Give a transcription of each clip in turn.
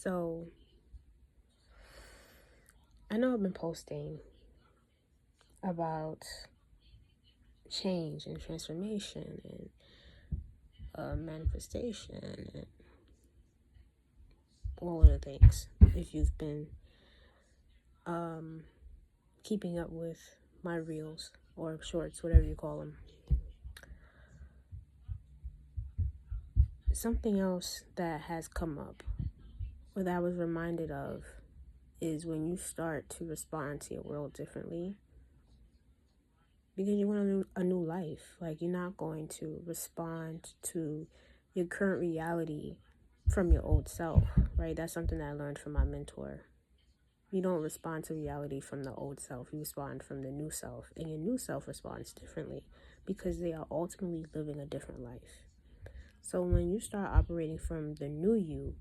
So I know I've been posting about change and transformation and manifestation and all of the things. If you've been keeping up with my reels or shorts, whatever you call them. Something else that has come up, or that I was reminded of, is when you start to respond to your world differently, because you want a new life. Like, you're not going to respond to your current reality from your old self, right? That's something that I learned from my mentor. You don't respond to reality from the old self. You respond from the new self, and your new self responds differently because they are ultimately living a different life. So when you start operating from the new you,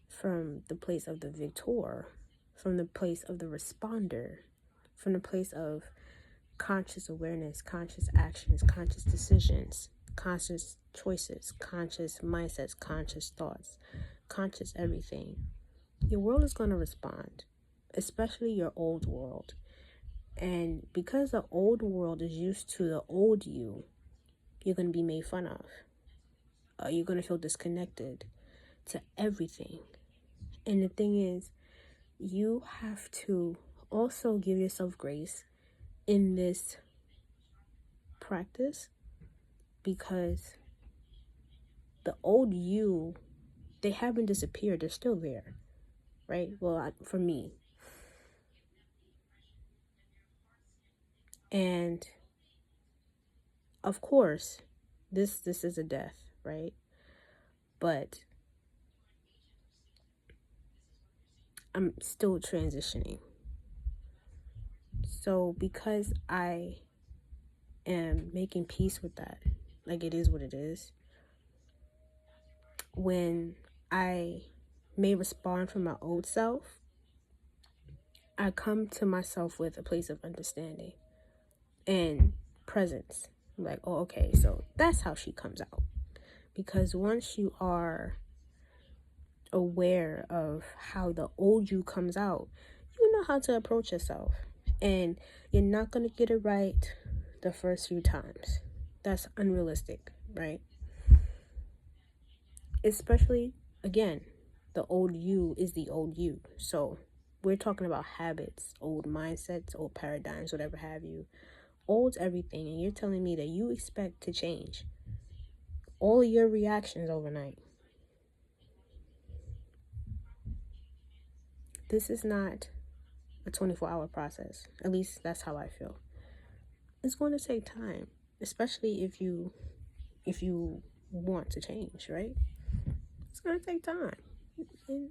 from the place of the victor, from the place of the responder, from the place of conscious awareness, conscious actions, conscious decisions, conscious choices, conscious mindsets, conscious thoughts, conscious everything, your world is going to respond, especially your old world. And because the old world is used to the old you, you're going to be made fun of. You're going to feel disconnected to everything. And the thing is, you have to also give yourself grace in this practice, because the old you, they haven't disappeared. They're still there, right? Well, for me. And of course, this is a death, right? But I'm still transitioning. So because I am making peace with that, like, it is what it is, when I may respond from my old self, I come to myself with a place of understanding and presence. I'm like, oh, okay, so that's how she comes out. Because once you are aware of how the old you comes out, you know how to approach yourself. And you're not going to get it right the first few times. That's unrealistic, right? Especially, again, the old you is the old you. So we're talking about habits, old mindsets, old paradigms, whatever have you. Old's everything. And you're telling me that you expect to change all your reactions overnight. This is not a 24-hour process. At least that's how I feel. It's going to take time, especially if you want to change, right? It's going to take time. And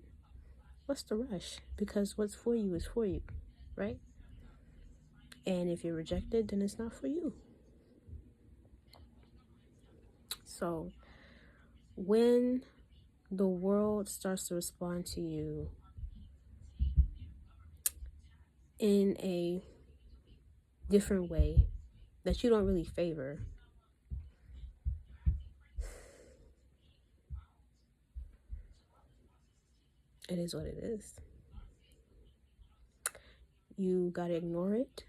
what's the rush? Because what's for you is for you, right? And if you're rejected, then it's not for you. So when the world starts to respond to you in a different way that you don't really favor, it is what it is. You gotta ignore it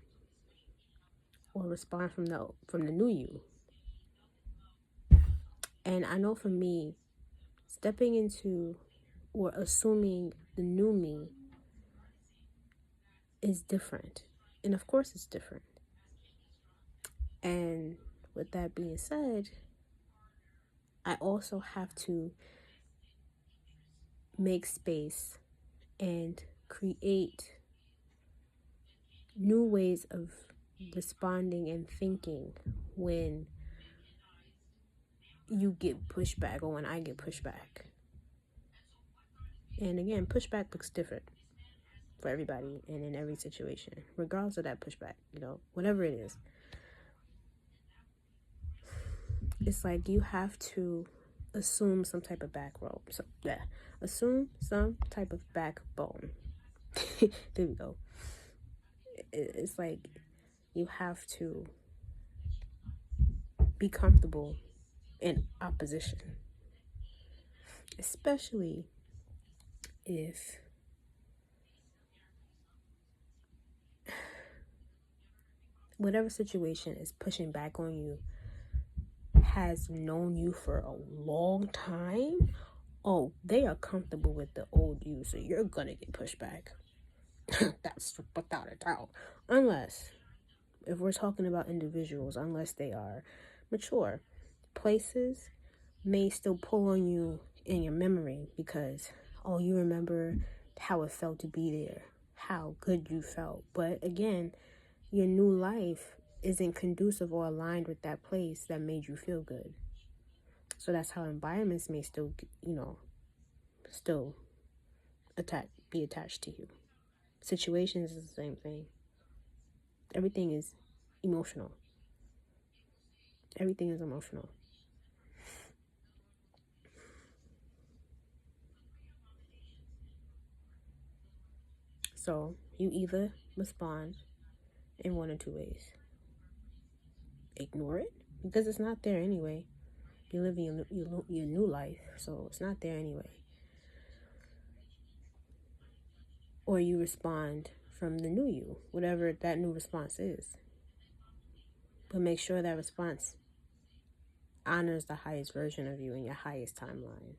or respond from the new you. And I know for me, stepping into or assuming the new me is different. And of course it's different. And with that being said, I also have to make space and create new ways of responding and thinking when you get pushback or when I get pushback. And again, pushback looks different for everybody and in every situation, regardless of that pushback, whatever it is. It's like you have to assume some type of backbone. Assume some type of backbone. There we go. It's like you have to be comfortable in opposition, especially if whatever situation is pushing back on you has known you for a long time, oh, they are comfortable with the old you, so you're gonna get pushed back. That's without a doubt. Unless, if we're talking about individuals, unless they are mature, places may still pull on you in your memory because, oh, you remember how it felt to be there, how good you felt. But again, your new life isn't conducive or aligned with that place that made you feel good. So that's how environments may still, still be attached to you. Situations is the same thing. Everything is emotional. Everything is emotional. So you either respond in one or two ways. Ignore it because it's not there anyway. You're living your new life, so it's not there anyway. Or you respond from the new you, whatever that new response is. But make sure that response honors the highest version of you in your highest timeline.